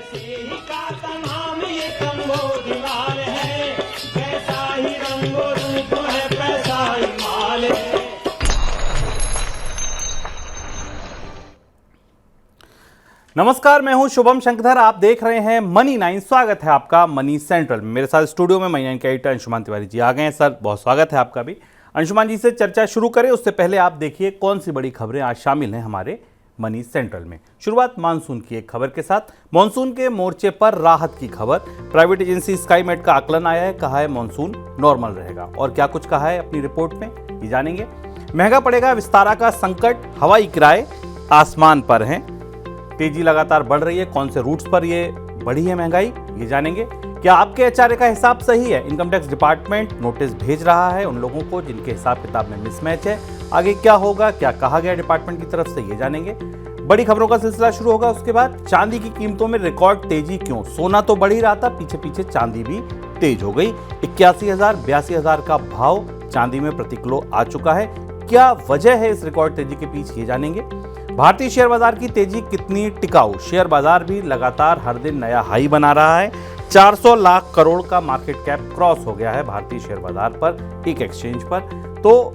का नाम ये कंबोधिलाल है, कैसा ही रंगो रूप है पैसा ही माल है। नमस्कार, मैं हूं शुभम शंकर। आप देख रहे हैं मनी 9। स्वागत है आपका मनी सेंट्रल में। मेरे साथ स्टूडियो में मनी 9 के एडिटर अंशुमान तिवारी जी आ गए हैं। सर, बहुत स्वागत है आपका भी। अंशुमान जी से चर्चा शुरू करें उससे पहले आप देखिए कौन सी बड़ी खबरें आज शामिल हैं हमारे मनी सेंट्रल में। शुरुआत मानसून की एक खबर के साथ। मानसून के मोर्चे पर राहत की खबर। प्राइवेट एजेंसी स्काईमेट का आकलन आया है, कहा है मानसून नॉर्मल रहेगा। और क्या कुछ कहा है अपनी रिपोर्ट में, ये जानेंगे। महंगा पड़ेगा विस्तारा का संकट, हवाई किराए आसमान पर हैं। तेजी लगातार बढ़ रही है, कौन से रूट्स पर ये बढ़ी है महंगाई, ये जानेंगे। क्या आपके एचआरए का हिसाब सही है? इनकम टैक्स डिपार्टमेंट नोटिस भेज रहा है उन लोगों को जिनके हिसाब किताब में मिसमैच है। आगे क्या होगा, क्या कहा गया डिपार्टमेंट की तरफ से, ये जानेंगे। बड़ी खबरों का सिलसिला शुरू होगा। उसके बाद चांदी की कीमतों में रिकॉर्ड तेजी क्यों? सोना तो बढ़ ही रहा था, पीछे पीछे चांदी भी तेज हो गई। 81,000 82,000 का भाव चांदी में प्रति किलो आ चुका है। क्या वजह है इस रिकॉर्ड तेजी के पीछे, ये जानेंगे। भारतीय शेयर बाजार की तेजी कितनी टिकाऊ? शेयर बाजार भी लगातार हर दिन नया हाई बना रहा है। 400 लाख करोड़ का मार्केट कैप क्रॉस हो गया है भारतीय शेयर बाजार पर, एक एक्सचेंज पर। तो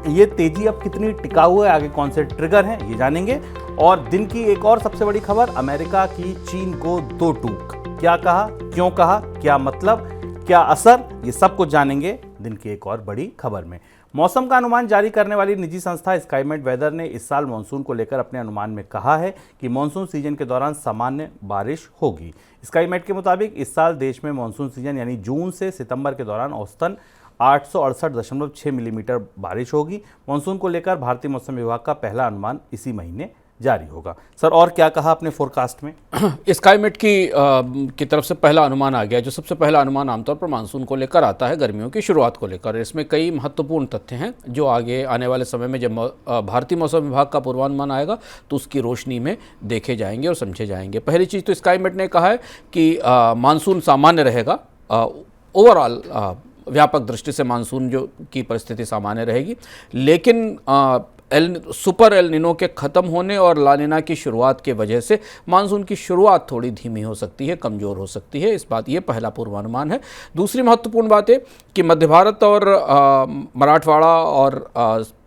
ये तेजी अब कितनी टिकाऊ है, आगे कौन से ट्रिगर हैं, ये जानेंगे। और दिन की एक और सबसे बड़ी खबर, अमेरिका की चीन को दो टूक। क्या कहा, क्यों कहा, क्या मतलब, क्या असर, ये सब कुछ जानेंगे दिन की एक और बड़ी खबर में। मौसम का अनुमान जारी करने वाली निजी संस्था स्काईमेट वेदर ने इस साल मानसून को लेकर अपने अनुमान में कहा है कि मानसून सीजन के दौरान सामान्य बारिश होगी। स्काईमेट के मुताबिक इस साल देश में मानसून सीजन यानी जून से सितंबर के दौरान औसतन 868.6 मिलीमीटर बारिश होगी। मानसून को लेकर भारतीय मौसम विभाग का पहला अनुमान इसी महीने जारी होगा। सर, और क्या कहा अपने फोरकास्ट में? स्काईमेट की तरफ से पहला अनुमान आ गया, जो सबसे पहला अनुमान आमतौर पर मानसून को लेकर आता है, गर्मियों की शुरुआत को लेकर। इसमें कई महत्वपूर्ण तथ्य हैं जो आगे आने वाले समय में जब भारतीय मौसम विभाग का पूर्वानुमान आएगा तो उसकी रोशनी में देखे जाएंगे और समझे जाएंगे। पहली चीज़ तो स्काईमेट ने कहा है कि मानसून सामान्य रहेगा। ओवरऑल व्यापक दृष्टि से मानसून जो की परिस्थिति सामान्य रहेगी, लेकिन सुपर एल निनो के ख़त्म होने और लानिना की शुरुआत के वजह से मानसून की शुरुआत थोड़ी धीमी हो सकती है, कमज़ोर हो सकती है। इस बात, ये पहला पूर्वानुमान है। दूसरी महत्वपूर्ण बात है कि मध्य भारत और मराठवाड़ा और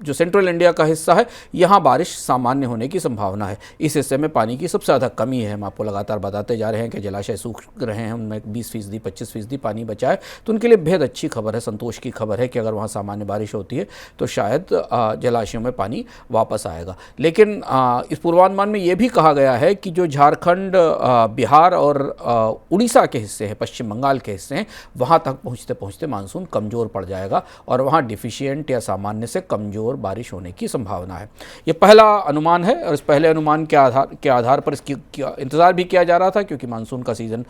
जो सेंट्रल इंडिया का हिस्सा है, यहाँ बारिश सामान्य होने की संभावना है। इस हिस्से में पानी की सबसे ज़्यादा कमी है। हम आपको लगातार बताते जा रहे हैं कि जलाशय सूख रहे हैं, उनमें 20% 25% पानी बचा है। तो उनके लिए बेहद अच्छी खबर है, संतोष की खबर है कि अगर वहाँ सामान्य बारिश होती है तो शायद जलाशयों में पानी वापस आएगा। लेकिन इस पूर्वानुमान में यह भी कहा गया है कि जो झारखंड, बिहार और उड़ीसा के हिस्से हैं, पश्चिम बंगाल के हिस्से हैं, वहाँ तक पहुँचते पहुँचते मानसून कमज़ोर पड़ जाएगा और वहाँ डिफिशिएंट या सामान्य से कमज़ोर बारिश होने की संभावना है। ये पहला अनुमान है और इस पहले अनुमान के आधार पर इसकी इंतज़ार भी किया जा रहा था, क्योंकि मानसून का सीज़न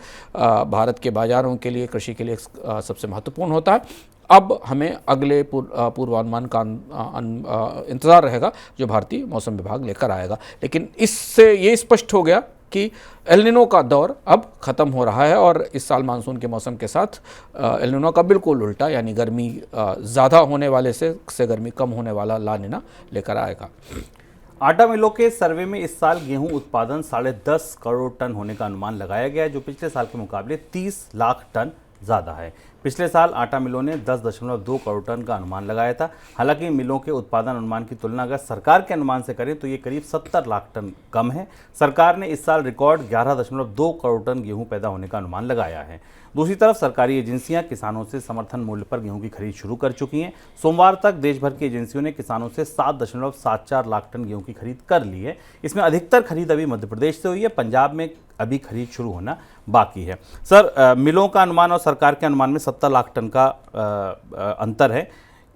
भारत के बाज़ारों के लिए, कृषि के लिए सबसे महत्वपूर्ण होता है। अब हमें अगले पूर्वानुमान का इंतज़ार रहेगा जो भारतीय मौसम विभाग लेकर आएगा। लेकिन इससे ये स्पष्ट हो गया कि एल निनो का दौर अब ख़त्म हो रहा है और इस साल मानसून के मौसम के साथ एल निनो का बिल्कुल उल्टा, यानी गर्मी ज़्यादा होने वाले से गर्मी कम होने वाला ला निना लेकर आएगा। आटा मिलों के सर्वे में इस साल गेहूं उत्पादन 10.5 करोड़ टन होने का अनुमान लगाया गया है, जो पिछले साल के मुकाबले 30 लाख टन ज़्यादा है। पिछले साल आटा मिलों ने 10.2 करोड़ टन का अनुमान लगाया था। हालांकि मिलों के उत्पादन अनुमान की तुलना अगर सरकार के अनुमान से करें तो ये करीब 70 लाख टन कम है। सरकार ने इस साल रिकॉर्ड 11.2 करोड़ टन गेहूं पैदा होने का अनुमान लगाया है। दूसरी तरफ सरकारी एजेंसियां किसानों से समर्थन मूल्य पर गेहूं की खरीद शुरू कर चुकी हैं। सोमवार तक देश भर की एजेंसियों ने किसानों से 7.74 लाख टन गेहूं की खरीद कर ली है। इसमें अधिकतर खरीद अभी मध्य प्रदेश से हुई है, पंजाब में अभी खरीद शुरू होना बाकी है। सर, मिलों का अनुमान और सरकार के अनुमान में 70 लाख टन का अंतर है।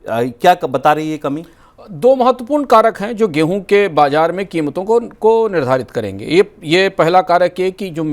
क्या बता रही है कमी? दो महत्वपूर्ण कारक हैं जो गेहूं के बाजार में कीमतों को निर्धारित करेंगे। ये पहला कारक है कि जो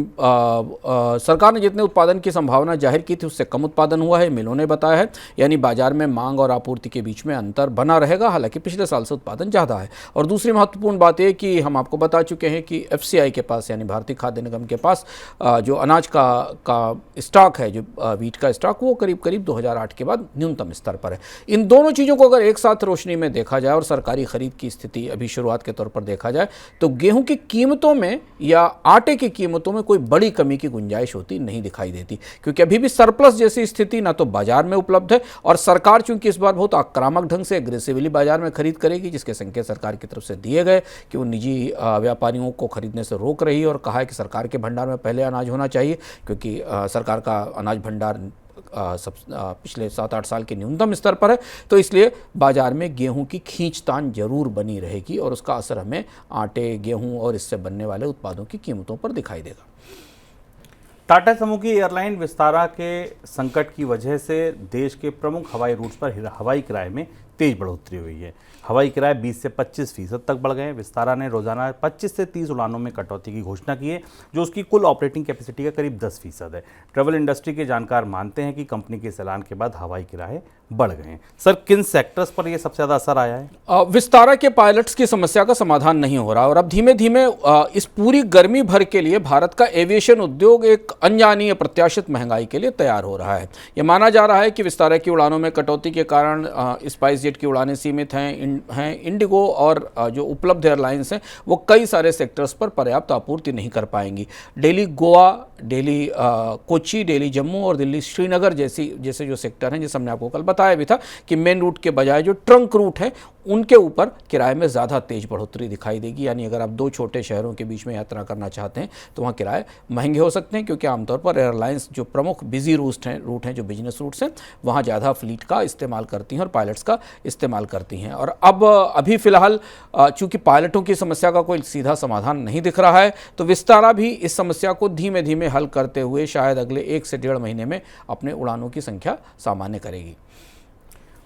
सरकार ने जितने उत्पादन की संभावना जाहिर की थी उससे कम उत्पादन हुआ है, मिलों ने बताया है। यानी बाजार में मांग और आपूर्ति के बीच में अंतर बना रहेगा, हालांकि पिछले साल से उत्पादन ज़्यादा है। और दूसरी महत्वपूर्ण बात यह कि हम आपको बता चुके हैं कि FCI के पास, यानी भारतीय खाद्य निगम के पास जो अनाज का स्टॉक है, जो वीट का स्टॉक, वो करीब 2008 के बाद न्यूनतम स्तर पर है। इन दोनों चीज़ों को अगर एक साथ रोशनी में देखा देखा जाए और सरकारी खरीद की स्थिति अभी शुरुआत के तौर पर देखा जाए तो गेहूं की कीमतों में या आटे की कीमतों में कोई बड़ी कमी की गुंजाइश होती नहीं दिखाई देती, क्योंकि अभी भी सरप्लस जैसी स्थिति ना तो बाजार में उपलब्ध है और सरकार चूंकि इस बार बहुत आक्रामक ढंग से एग्रेसिवली बाजार में खरीद करेगी, जिसके संकेत सरकार की तरफ से दिए गए कि वो निजी व्यापारियों को खरीदने से रोक रही है और कहा है कि सरकार के भंडार में पहले अनाज होना चाहिए, क्योंकि सरकार का अनाज भंडार पिछले 7-8 साल के न्यूनतम स्तर पर है। तो इसलिए बाजार में गेहूं की खींचतान जरूर बनी रहेगी और उसका असर हमें आटे, गेहूं और इससे बनने वाले उत्पादों की कीमतों पर दिखाई देगा। टाटा समूह की एयरलाइन विस्तारा के संकट की वजह से देश के प्रमुख हवाई रूट्स पर हवाई किराए में तेज बढ़ोतरी हुई है। हवाई किराए 20 से 25% तक बढ़ गए हैं। विस्तारा ने रोजाना 25 से 30 उड़ानों में कटौती की घोषणा की है, जो उसकी कुल ऑपरेटिंग कैपेसिटी का करीब 10% है। ट्रैवल इंडस्ट्री के जानकार मानते हैं कि कंपनी के इस ऐलान के बाद हवाई किराए बढ़ गए हैं। सर, किन सेक्टर्स पर यह सबसे ज़्यादा असर आया है? विस्तारा के पायलट्स की समस्या का समाधान नहीं हो रहा और अब धीमे धीमे इस पूरी गर्मी भर के लिए भारत का एविएशन उद्योग एक अनजानी अप्रत्याशित महंगाई के लिए तैयार हो रहा है। यह माना जा रहा है कि विस्तारा की उड़ानों में कटौती के कारण स्पाइस जेट की उड़ानें सीमित हैं। इंडिगो और जो उपलब्ध एयरलाइंस हैं वो कई सारे सेक्टर्स पर पर्याप्त आपूर्ति नहीं कर पाएंगी। दिल्ली गोवा, दिल्ली कोच्चि, दिल्ली जम्मू और दिल्ली श्रीनगर जैसे जो सेक्टर हैं, जैसे हमने आपको कल बताया भी था कि मेन रूट के बजाय जो ट्रंक रूट है उनके ऊपर किराए में ज़्यादा तेज बढ़ोतरी दिखाई देगी। यानी अगर आप दो छोटे शहरों के बीच में यात्रा करना चाहते हैं तो वहाँ किराए महंगे हो सकते हैं, क्योंकि आमतौर पर एयरलाइंस जो प्रमुख बिजी रूट हैं जो बिजनेस रूट्स हैं वहाँ ज़्यादा फ्लीट का इस्तेमाल करती हैं और पायलट्स का इस्तेमाल करती हैं। और अब अभी फ़िलहाल चूँकि पायलटों की समस्या का कोई सीधा समाधान नहीं दिख रहा है, तो विस्तारा भी इस समस्या को धीमे धीमे हल करते हुए शायद अगले 1 से 1.5 महीने में अपने उड़ानों की संख्या सामान्य करेगी।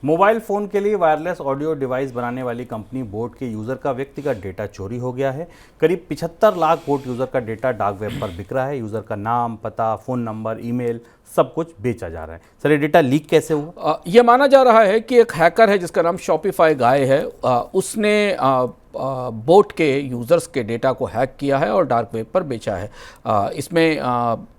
मोबाइल फ़ोन के लिए वायरलेस ऑडियो डिवाइस बनाने वाली कंपनी बोट के यूज़र का व्यक्तिगत डेटा चोरी हो गया है। करीब 75 लाख बोट यूज़र का डेटा डार्क वेब पर बिक रहा है। यूज़र का नाम, पता, फ़ोन नंबर, ईमेल सब कुछ बेचा जा रहा है। सर, ये डेटा लीक कैसे हुआ? यह माना जा रहा है कि एक हैकर है जिसका नाम शॉपिफाई गाय है, उसने बोट के यूज़र्स के डेटा को हैक किया है और डार्क वेब पर बेचा है। इसमें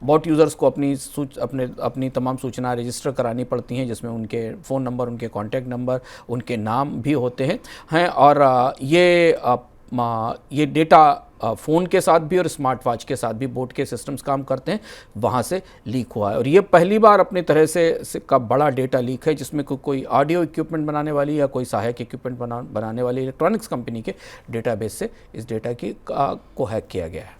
बोट यूज़र्स को अपनी तमाम सूचना रजिस्टर करानी पड़ती हैं, जिसमें उनके फ़ोन नंबर, उनके कॉन्टैक्ट नंबर, उनके नाम भी होते हैं और ये डेटा फ़ोन के साथ भी और स्मार्ट वॉच के साथ भी बोट के सिस्टम्स काम करते हैं, वहाँ से लीक हुआ है। और ये पहली बार अपनी तरह से का बड़ा डेटा लीक है जिसमें कोई ऑडियो इक्विपमेंट बनाने वाली या कोई सहायक इक्विपमेंट बनाने वाली इलेक्ट्रॉनिक्स कंपनी के डेटाबेस से इस डेटा को हैक किया गया है।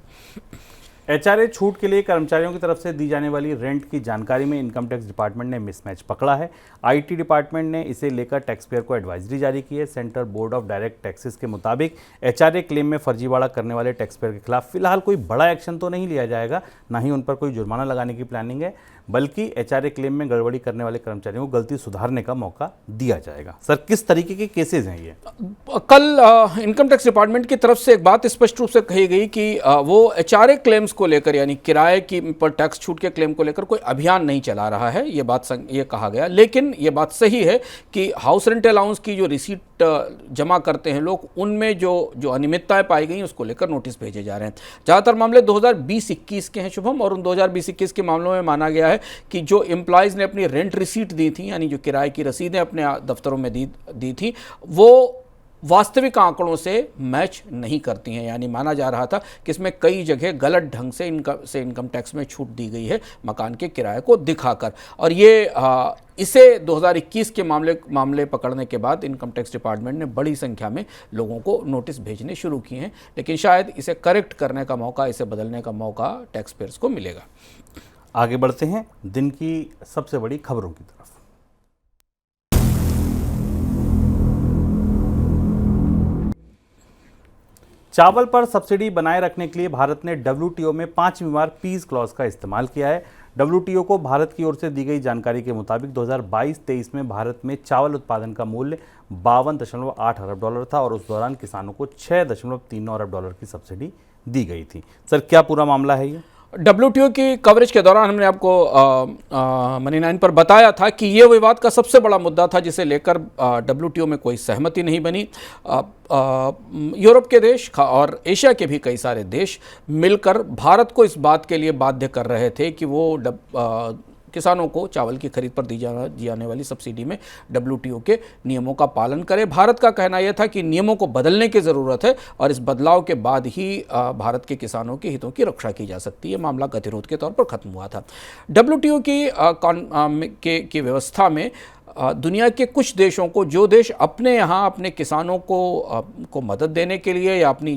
एचआरए छूट के लिए कर्मचारियों की तरफ से दी जाने वाली रेंट की जानकारी में इनकम टैक्स डिपार्टमेंट ने मिसमैच पकड़ा है। आईटी डिपार्टमेंट ने इसे लेकर टैक्स पेयर को एडवाइजरी जारी की है। Central board of direct taxes के मुताबिक एचआरए क्लेम में फर्जीवाड़ा करने वाले टैक्स पेयर के खिलाफ फिलहाल कोई बड़ा एक्शन तो नहीं लिया जाएगा, ना ही उन पर कोई जुर्माना लगाने की प्लानिंग है, बल्कि एचआरए क्लेम में गड़बड़ी करने वाले कर्मचारियों को गलती सुधारने का मौका दिया जाएगा। सर, किस तरीके के केसेस हैं ये? कल इनकम टैक्स डिपार्टमेंट की तरफ से एक बात स्पष्ट रूप से कही गई कि वो एचआरए क्लेम्स को लेकर, यानी किराए की पर टैक्स छूट के क्लेम को लेकर कोई अभियान नहीं चला रहा है, ये कहा गया। लेकिन ये बात सही है कि हाउस रेंट अलाउंस की जो रिसीट जमा करते हैं लोग, उनमें जो अनियमितताएं पाई गई उसको लेकर नोटिस भेजे जा रहे हैं। ज़्यादातर मामले 2020-21 के हैं शुभम, और उन 2020-21 के मामलों में माना गया है कि जो एम्प्लॉयज़ ने अपनी रेंट रिसीट दी थी, यानी जो किराए की रसीदें अपने दफ्तरों में दी थी, वो वास्तविक आंकड़ों से मैच नहीं करती हैं। यानी माना जा रहा था कि इसमें कई जगह गलत ढंग से इनकम टैक्स में छूट दी गई है मकान के किराए को दिखाकर। और इसे 2021 के मामले पकड़ने के बाद इनकम टैक्स डिपार्टमेंट ने बड़ी संख्या में लोगों को नोटिस भेजने शुरू किए हैं, लेकिन शायद इसे करेक्ट करने का मौका, इसे बदलने का मौका टैक्स पेयर्स को मिलेगा। आगे बढ़ते हैं दिन की सबसे बड़ी खबरों की तरफ। चावल पर सब्सिडी बनाए रखने के लिए भारत ने WTO में 5वीं बार पीस क्लॉज का इस्तेमाल किया है। WTO को भारत की ओर से दी गई जानकारी के मुताबिक 2022-23 में भारत में चावल उत्पादन का मूल्य $52.8 अरब था और उस दौरान किसानों को $6.39 अरब की सब्सिडी दी गई थी। सर, क्या पूरा मामला है ये? WTO की कवरेज के दौरान हमने आपको मनी 9 पर बताया था कि ये विवाद का सबसे बड़ा मुद्दा था, जिसे लेकर WTO में कोई सहमति नहीं बनी। यूरोप के देश और एशिया के भी कई सारे देश मिलकर भारत को इस बात के लिए बाध्य कर रहे थे कि वो किसानों को चावल की खरीद पर दी जाने वाली सब्सिडी में WTO के नियमों का पालन करें। भारत का कहना यह था कि नियमों को बदलने की ज़रूरत है और इस बदलाव के बाद ही भारत के किसानों के हितों की रक्षा की जा सकती है। मामला गतिरोध के तौर पर खत्म हुआ था। WTO की व्यवस्था में दुनिया के कुछ देशों को, जो देश अपने यहाँ अपने किसानों को मदद देने के लिए या अपनी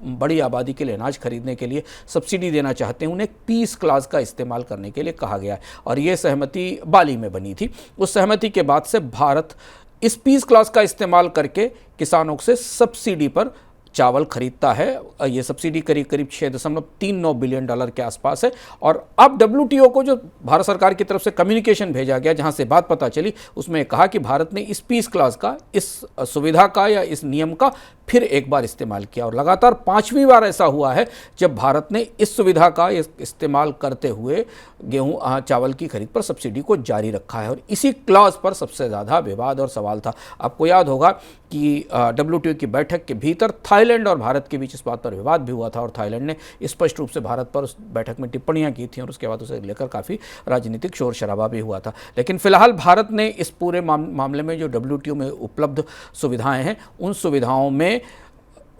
बड़ी आबादी के लिए अनाज खरीदने के लिए सब्सिडी देना चाहते हैं, उन्हें पीस क्लास का इस्तेमाल करने के लिए कहा गया है और ये सहमति बाली में बनी थी। उस सहमति के बाद से भारत इस पीस क्लास का इस्तेमाल करके किसानों से सब्सिडी पर चावल खरीदता है। ये सब्सिडी करीब करीब $6.39 बिलियन के आसपास है। और अब WTO को जो भारत सरकार की तरफ से कम्युनिकेशन भेजा गया, जहां से बात पता चली, उसमें कहा कि भारत ने इस पीस क्लास का, इस सुविधा का या इस नियम का फिर एक बार इस्तेमाल किया और लगातार 5वीं बार ऐसा हुआ है जब भारत ने इस सुविधा का इस्तेमाल करते हुए गेहूं चावल की खरीद पर सब्सिडी को जारी रखा है। और इसी क्लॉज पर सबसे ज़्यादा विवाद और सवाल था। आपको याद होगा कि WTO की बैठक के भीतर थाईलैंड और भारत के बीच इस बात पर विवाद भी हुआ था और थाईलैंड ने स्पष्ट रूप से भारत पर उस बैठक में टिप्पणियां की थी और उसके बाद उसे लेकर काफ़ी राजनीतिक शोर शराबा भी हुआ था। लेकिन फिलहाल भारत ने इस पूरे मामले में जो WTO में उपलब्ध सुविधाएं हैं, उन सुविधाओं में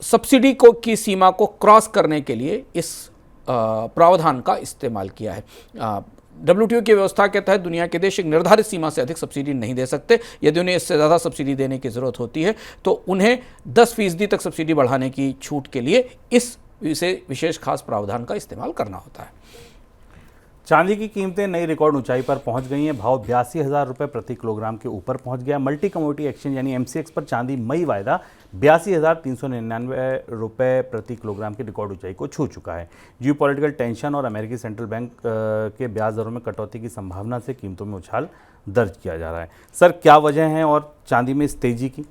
सब्सिडी की सीमा को क्रॉस करने के लिए इस प्रावधान का इस्तेमाल किया है। WTO की व्यवस्था के तहत दुनिया के देश एक निर्धारित सीमा से अधिक सब्सिडी नहीं दे सकते। यदि उन्हें इससे ज़्यादा सब्सिडी देने की ज़रूरत होती है तो उन्हें 10% तक सब्सिडी बढ़ाने की छूट के लिए इस विशेष खास प्रावधान का इस्तेमाल करना होता है। चांदी की कीमतें नई रिकॉर्ड ऊंचाई पर पहुंच गई हैं। भाव 82,000 रुपये प्रति किलोग्राम के ऊपर पहुंच गया। मल्टी कमोडिटी एक्सचेंज यानी MCX पर चांदी मई वायदा 82,399 रुपये प्रति किलोग्राम की रिकॉर्ड ऊंचाई को छू चुका है। जियोपॉलिटिकल टेंशन और अमेरिकी सेंट्रल बैंक के ब्याज दरों में कटौती की संभावना से कीमतों में उछाल दर्ज किया जा रहा है। सर, क्या वजह है और चांदी में इस तेजी की?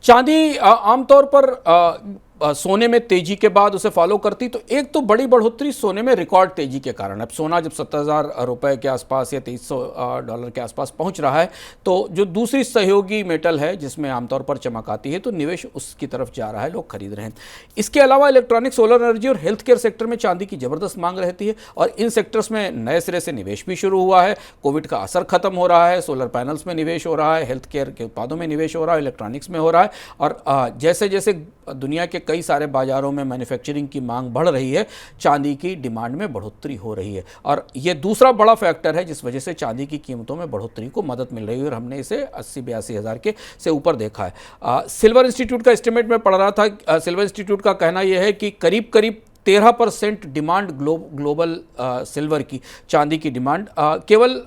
चांदी आमतौर पर सोने में तेजी के बाद उसे फॉलो करती, तो एक तो बड़ी बढ़ोतरी सोने में रिकॉर्ड तेजी के कारण। अब सोना जब 70,000 रुपये के आसपास या $2,300 के आसपास पहुंच रहा है, तो जो दूसरी सहयोगी मेटल है जिसमें आमतौर पर चमक आती है, तो निवेश उसकी तरफ जा रहा है, लोग खरीद रहे हैं। इसके अलावा इलेक्ट्रॉनिक, सोलर एनर्जी और हेल्थ केयर सेक्टर में चांदी की जबरदस्त मांग रहती है और इन सेक्टर्स में नए सिरे से निवेश भी शुरू हुआ है। कोविड का असर खत्म हो रहा है, सोलर पैनल्स में निवेश हो रहा है, हेल्थ केयर के उत्पादों में निवेश हो रहा है, इलेक्ट्रॉनिक्स में हो रहा है। और जैसे जैसे दुनिया के कई सारे बाजारों में मैन्युफैक्चरिंग की मांग बढ़ रही है, चांदी की डिमांड में बढ़ोतरी हो रही है और ये दूसरा बड़ा फैक्टर है जिस वजह से चांदी की कीमतों में बढ़ोतरी को मदद मिल रही है और हमने इसे 80-82 हज़ार के से ऊपर देखा है। सिल्वर इंस्टीट्यूट का एस्टिमेट में पढ़ रहा था। सिल्वर इंस्टीट्यूट का कहना यह है कि करीब करीब 13% डिमांड ग्लोबल सिल्वर की, चांदी की डिमांड केवल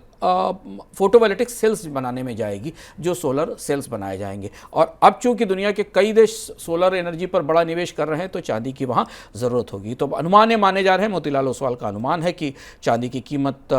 फोटोवोल्टिक सेल्स बनाने में जाएगी, जो सोलर सेल्स बनाए जाएंगे। और अब चूंकि दुनिया के कई देश सोलर एनर्जी पर बड़ा निवेश कर रहे हैं, तो चांदी की वहाँ ज़रूरत होगी। तो अनुमान ये माने जा रहे हैं, मोतीलाल ओसवाल का अनुमान है कि चांदी की कीमत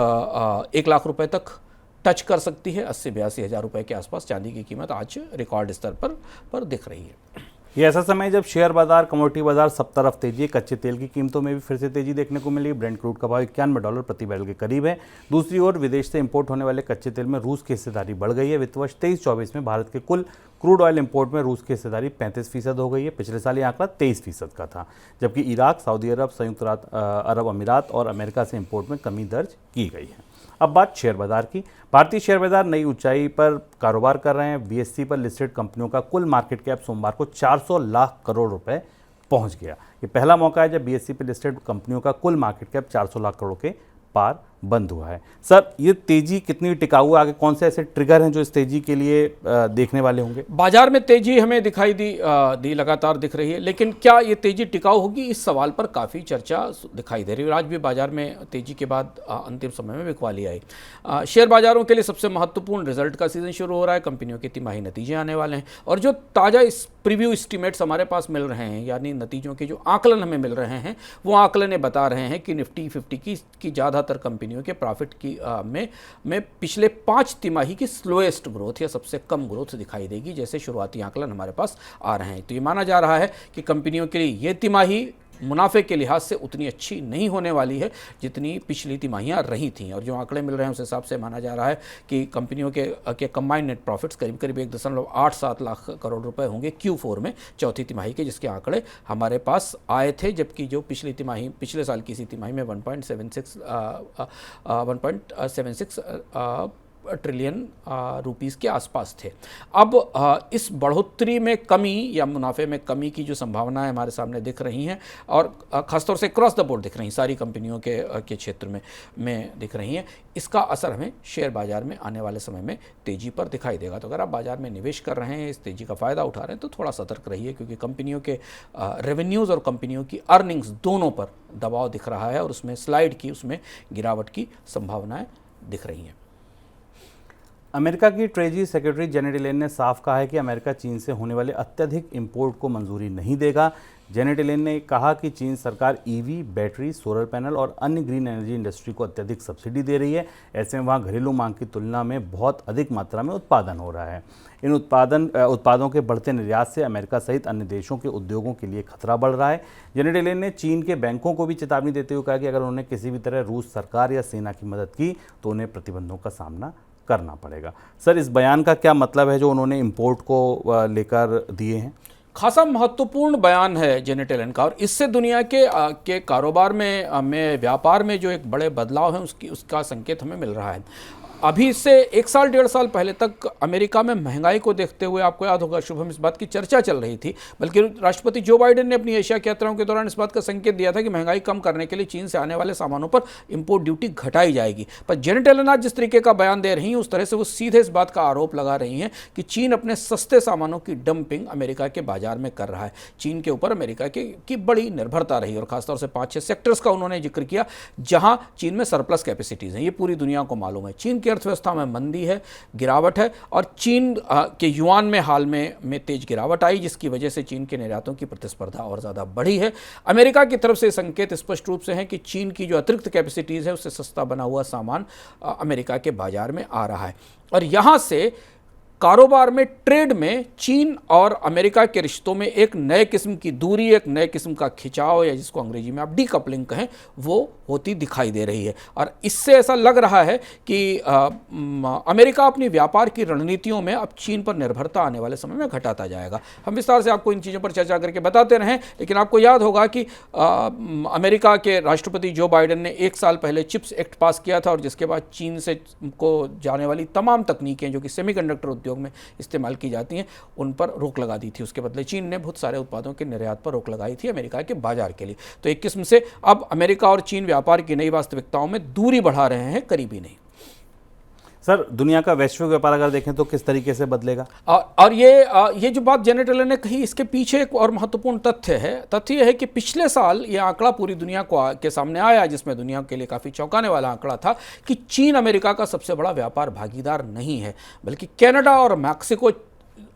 1 लाख रुपए तक टच कर सकती है। 80-82 हज़ार रुपये के आसपास चांदी की कीमत आज रिकॉर्ड स्तर पर दिख रही है। ये ऐसा समय जब शेयर बाजार, कमोडिटी बाजार सब तरफ तेजी है। कच्चे तेल की कीमतों में भी फिर से तेजी देखने को मिली। ब्रेंट क्रूड का भाव $91 प्रति बैरल के करीब है। दूसरी ओर विदेश से इंपोर्ट होने वाले कच्चे तेल में रूस की हिस्सेदारी बढ़ गई है। वित्त वर्ष 23-24 में भारत के कुल क्रूड ऑयल इंपोर्ट में रूस की हिस्सेदारी 35% हो गई है। पिछले साल ये आंकड़ा 23% का था, जबकि इराक, सऊदी अरब, संयुक्त अरब अमीरात और अमेरिका से इंपोर्ट में कमी दर्ज की गई है। अब बात शेयर बाजार की। भारतीय शेयर बाजार नई ऊंचाई पर कारोबार कर रहे हैं। BSE पर लिस्टेड कंपनियों का कुल मार्केट कैप सोमवार को 400 लाख करोड़ रुपए पहुंच गया। ये पहला मौका है जब BSE पर लिस्टेड कंपनियों का कुल मार्केट कैप 400 लाख करोड़ के पार बंद हुआ है। सर, ये तेजी कितनी टिकाऊ है? आगे कौन से ऐसे ट्रिगर हैं जो इस तेजी के लिए देखने वाले होंगे? बाजार में तेजी हमें दिखाई दी लगातार दिख रही है, लेकिन क्या ये तेजी टिकाऊ होगी, इस सवाल पर काफ़ी चर्चा दिखाई दे रही है। आज भी बाजार में तेजी के बाद अंतिम समय में बिकवाली आई। शेयर बाजारों के लिए सबसे महत्वपूर्ण रिजल्ट का सीजन शुरू हो रहा है। कंपनियों के तिमाही नतीजे आने वाले हैं और जो ताज़ा प्रीव्यू एस्टीमेट्स हमारे पास मिल रहे हैं, यानी नतीजों के जो आकलन हमें मिल रहे हैं, वो आकलन बता रहे हैं कि निफ्टी 50 की ज़्यादातर कंपनियों के प्रॉफिट की में पिछले 5 तिमाही की स्लोएस्ट ग्रोथ या सबसे कम ग्रोथ दिखाई देगी, जैसे शुरुआती आकलन हमारे पास आ रहे हैं। तो ये माना जा रहा है कि कंपनियों के लिए ये तिमाही मुनाफे के लिहाज से उतनी अच्छी नहीं होने वाली है जितनी पिछली तिमाहियां रही थी। और जो आंकड़े मिल रहे हैं उस हिसाब से माना जा रहा है कि कंपनियों के कंबाइंड नेट प्रॉफिट्स करीब करीब 1.87 लाख करोड़ रुपए होंगे Q4 में, चौथी तिमाही के, जिसके आंकड़े हमारे पास आए थे, जबकि जो पिछले साल की इसी तिमाही में 1.76 ट्रिलियन रुपीस के आसपास थे। अब इस बढ़ोतरी में कमी या मुनाफे में कमी की जो संभावनाएं हमारे सामने दिख रही हैं, और खासतौर से क्रॉस द बोर्ड दिख रही हैं, सारी कंपनियों के क्षेत्र में दिख रही हैं, इसका असर हमें शेयर बाजार में आने वाले समय में तेज़ी पर दिखाई देगा। तो अगर आप बाजार में निवेश कर रहे हैं, इस तेज़ी का फ़ायदा उठा रहे हैं, तो थोड़ा सतर्क रहिए, क्योंकि कंपनियों के रेवेन्यूज़ और कंपनियों की अर्निंग्स दोनों पर दबाव दिख रहा है, और उसमें उसमें गिरावट की संभावनाएं दिख रही हैं। अमेरिका की ट्रेजरी सेक्रेटरी जेनेट येलेन ने साफ कहा है कि अमेरिका चीन से होने वाले अत्यधिक इंपोर्ट को मंजूरी नहीं देगा। जेनेट येलेन ने कहा कि चीन सरकार ईवी, बैटरी, सोलर पैनल और अन्य ग्रीन एनर्जी इंडस्ट्री को अत्यधिक सब्सिडी दे रही है। ऐसे में वहाँ घरेलू मांग की तुलना में बहुत अधिक मात्रा में उत्पादन हो रहा है। इन उत्पादों के बढ़ते निर्यात से अमेरिका सहित अन्य देशों के उद्योगों के लिए खतरा बढ़ रहा है। जेनेट येलेन ने चीन के बैंकों को भी चेतावनी देते हुए कहा कि अगर उन्होंने किसी भी तरह रूस सरकार या सेना की मदद की तो उन्हें प्रतिबंधों का सामना करना पड़ेगा। सर, इस बयान का क्या मतलब है जो उन्होंने इंपोर्ट को लेकर दिए हैं? खासा महत्वपूर्ण बयान है जेनेट येलेन का, और इससे दुनिया के कारोबार में व्यापार में जो एक बड़े बदलाव है उसका संकेत हमें मिल रहा है। अभी से 1 साल 1.5 साल पहले तक अमेरिका में महंगाई को देखते हुए, आपको याद होगा शुभम, इस बात की चर्चा चल रही थी, बल्कि राष्ट्रपति जो बाइडेन ने अपनी एशिया की यात्राओं के दौरान इस बात का संकेत दिया था कि महंगाई कम करने के लिए चीन से आने वाले सामानों पर इंपोर्ट ड्यूटी घटाई जाएगी। पर जेनेट येलेन आज जिस तरीके का बयान दे रही हैं, उस तरह से वो सीधे इस बात का आरोप लगा रही हैं कि चीन अपने सस्ते सामानों की डंपिंग अमेरिका के बाजार में कर रहा है। चीन के ऊपर अमेरिका की बड़ी निर्भरता रही, और खासतौर से 5-6 सेक्टर्स का उन्होंने जिक्र किया जहां चीन में सरप्लस कैपेसिटीज हैं। ये पूरी दुनिया को मालूम है। चीन की अर्थव्यवस्था में मंदी है, गिरावट है, और चीन के युआन में हाल में तेज गिरावट आई, जिसकी वजह से चीन के निर्यातों की प्रतिस्पर्धा और ज़्यादा बढ़ी है। अमेरिका की तरफ से संकेत स्पष्ट रूप से हैं कि चीन की जो अतिरिक्त कैपेसिटीज़ है, उससे सस्ता बना हुआ सामान अमेरिका के बाजार में आ रहा है, और यहाँ से कारोबार में, ट्रेड में चीन और अमेरिका के रिश्तों में एक नए किस्म की दूरी, एक नए किस्म का खिंचाव, या जिसको अंग्रेजी में आप डीकपलिंग कहें, वो होती दिखाई दे रही है। और इससे ऐसा लग रहा है कि अमेरिका अपनी व्यापार की रणनीतियों में अब चीन पर निर्भरता आने वाले समय में घटाता जाएगा। हम विस्तार से आपको इन चीज़ों पर चर्चा करके बताते रहें, लेकिन आपको याद होगा कि अमेरिका के राष्ट्रपति जो बाइडेन ने 1 साल पहले चिप्स एक्ट पास किया था, और जिसके बाद चीन से को जाने वाली तमाम तकनीकें जो कि सेमीकंडक्टर उद्योग में इस्तेमाल की जाती हैं, उन पर रोक लगा दी थी। उसके बदले चीन ने बहुत सारे उत्पादों के निर्यात पर रोक लगाई थी अमेरिका के बाजार के लिए। तो एक किस्म से अब अमेरिका और चीन व्यापार की नई वास्तविकताओं में दूरी बढ़ा रहे हैं, करीबी नहीं। सर, दुनिया का वैश्विक व्यापार अगर देखें तो किस तरीके से बदलेगा? और ये जो बात जेनेट येलेन ने कही, इसके पीछे एक और महत्वपूर्ण तथ्य है। तथ्य यह है कि पिछले साल ये आंकड़ा पूरी दुनिया के सामने आया, जिसमें दुनिया के लिए काफ़ी चौंकाने वाला आंकड़ा था कि चीन अमेरिका का सबसे बड़ा व्यापार भागीदार नहीं है, बल्कि कनाडा और मैक्सिको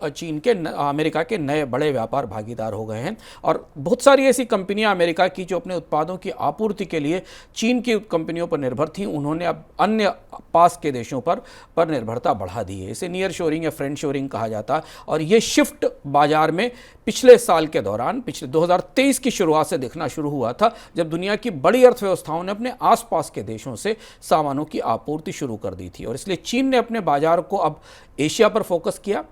चीन के अमेरिका के नए बड़े व्यापार भागीदार हो गए हैं। और बहुत सारी ऐसी कंपनियां अमेरिका की जो अपने उत्पादों की आपूर्ति के लिए चीन की कंपनियों पर निर्भर थीं, उन्होंने अब अन्य पास के देशों पर निर्भरता बढ़ा दी है। इसे नियर शोरिंग या फ्रेंड शोरिंग कहा जाता है। और ये शिफ्ट बाजार में पिछले साल के दौरान, पिछले 2023 की शुरुआत से दिखना शुरू हुआ था, जब दुनिया की बड़ी अर्थव्यवस्थाओं ने अपने आसपास के देशों से सामानों की आपूर्ति शुरू कर दी थी। और इसलिए चीन ने अपने बाजार को अब एशिया पर फोकस किया।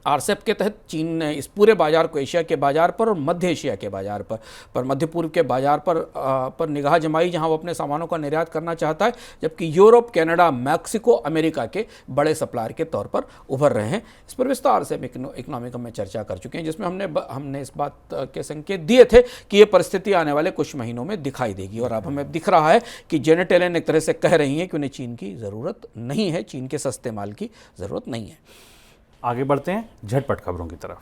आरसेप के तहत चीन ने इस पूरे बाजार को एशिया के बाजार पर और मध्य एशिया के बाजार पर मध्य पूर्व के बाजार पर निगाह जमाई, जहां वो अपने सामानों का निर्यात करना चाहता है, जबकि यूरोप, कनाडा, मैक्सिको अमेरिका के बड़े सप्लायर के तौर पर उभर रहे हैं। इस पर विस्तार से इकोनॉमिक में चर्चा कर चुके हैं, जिसमें हमने इस बात के संकेत दिए थे कि ये परिस्थिति आने वाले कुछ महीनों में दिखाई देगी। और अब हमें दिख रहा है कि जेनेट येलेन एक तरह से कह रही हैं कि उन्हें चीन की ज़रूरत नहीं है, चीन के सस्ते माल की ज़रूरत नहीं है। आगे बढ़ते हैं झटपट खबरों की तरफ।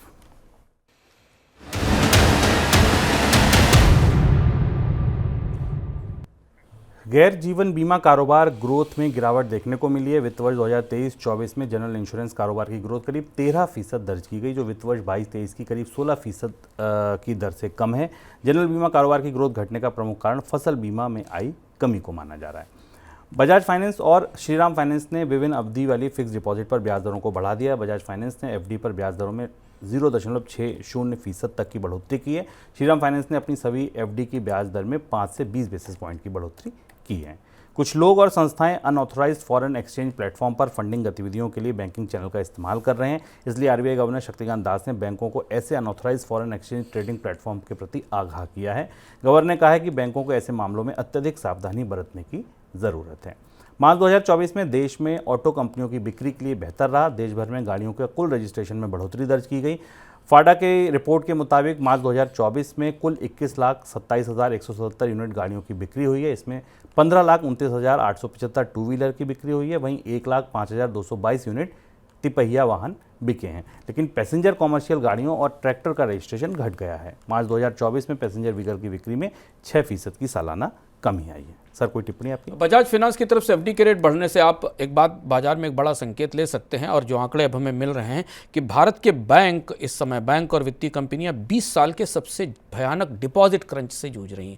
गैर जीवन बीमा कारोबार ग्रोथ में गिरावट देखने को मिली है। वित्त वर्ष 2023-24 में जनरल इंश्योरेंस कारोबार की ग्रोथ करीब 13% दर्ज की गई, जो वित्त वर्ष 22-23 की करीब 16% की दर से कम है। जनरल बीमा कारोबार की ग्रोथ घटने का प्रमुख कारण फसल बीमा में आई कमी को माना जा रहा है। बजाज फाइनेंस और श्रीराम फाइनेंस ने विभिन्न अवधि वाली फिक्स डिपॉजिट पर ब्याज दरों को बढ़ा दिया। बजाज फाइनेंस ने एफडी पर ब्याज दरों में 0.60% तक की बढ़ोतरी की है। श्रीराम फाइनेंस ने अपनी सभी एफडी की ब्याज दर में 5 से 20 बेसिस पॉइंट की बढ़ोतरी की है। कुछ लोग और संस्थाएं अनऑथराइज्ड फॉरेन एक्सचेंज प्लेटफॉर्म पर फंडिंग गतिविधियों के लिए बैंकिंग चैनल का इस्तेमाल कर रहे हैं, इसलिए आरबीआई गवर्नर शक्तिकांत दास ने बैंकों को ऐसे unauthorised foreign exchange trading platform के प्रति आगाह किया है। गवर्नर ने कहा है कि बैंकों को ऐसे मामलों में अत्यधिक सावधानी बरतने की ज़रूरत है। मार्च 2024 में देश में ऑटो कंपनियों की बिक्री के लिए बेहतर रहा। देश भर में गाड़ियों के कुल रजिस्ट्रेशन में बढ़ोतरी दर्ज की गई। फाडा के रिपोर्ट के मुताबिक मार्च 2024 में कुल 21,27,177 यूनिट गाड़ियों की बिक्री हुई है। इसमें 15,29,875 टू व्हीलर की बिक्री हुई है। वहीं 1,05,222 यूनिट तिपहिया वाहन बिके हैं। लेकिन पैसेंजर कॉमर्शियल गाड़ियों और ट्रैक्टर का रजिस्ट्रेशन घट गया है। मार्च 2024 में पैसेंजर व्हीकल की बिक्री में 6% की सालाना कमी आई है। सर, कोई टिप्पणी आपकी? बजाज फाइनेंस की तरफ से एफडी के रेट बढ़ने से आप एक बात बाजार में एक बड़ा संकेत ले सकते हैं, और जो आंकड़े अब हमें मिल रहे हैं कि भारत के बैंक इस समय बैंक और वित्तीय कंपनियां 20 साल के सबसे भयानक डिपॉजिट क्रंच से जूझ रही हैं।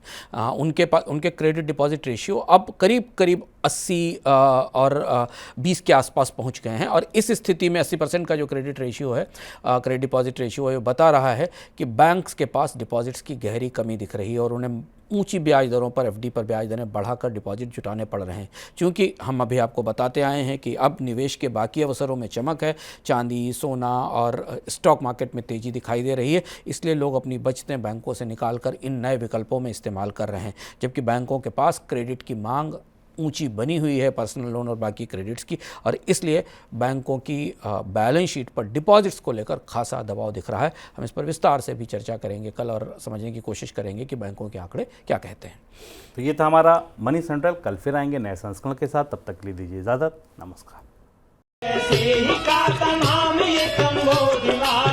उनके क्रेडिट डिपॉजिट रेशियो अब करीब करीब 80 और 20 के आसपास पहुंच गए हैं। और इस स्थिति में 80% का जो क्रेडिट रेशियो है, क्रेडिट डिपॉजिट रेशियो है, वो बता रहा है कि बैंक्स के पास डिपॉजिट्स की गहरी कमी दिख रही है और उन्हें ऊंची ब्याज दरों पर एफडी पर ब्याज दरें बढ़ाकर डिपॉजिट जुटाने पड़ रहे हैं। क्योंकि हम अभी आपको बताते आए हैं कि अब निवेश के बाकी अवसरों में चमक है, चांदी, सोना और स्टॉक मार्केट में तेज़ी दिखाई दे रही है, इसलिए लोग अपनी बचतें बैंकों से निकालकर इन नए विकल्पों में इस्तेमाल कर रहे हैं। जबकि बैंकों के पास क्रेडिट की मांग ऊंची बनी हुई है, पर्सनल लोन और बाकी क्रेडिट्स की, और इसलिए बैंकों की बैलेंस शीट पर डिपॉजिट्स को लेकर खासा दबाव दिख रहा है। हम इस पर विस्तार से भी चर्चा करेंगे कल और समझने की कोशिश करेंगे कि बैंकों के आंकड़े क्या कहते हैं। तो ये था हमारा मनी सेंट्रल। कल फिर आएंगे नए संस्करण के साथ, तब तक के लिए दीजिए इजाज़त। नमस्कार। ऐसे ही का तमाम ये कम्बोज लाल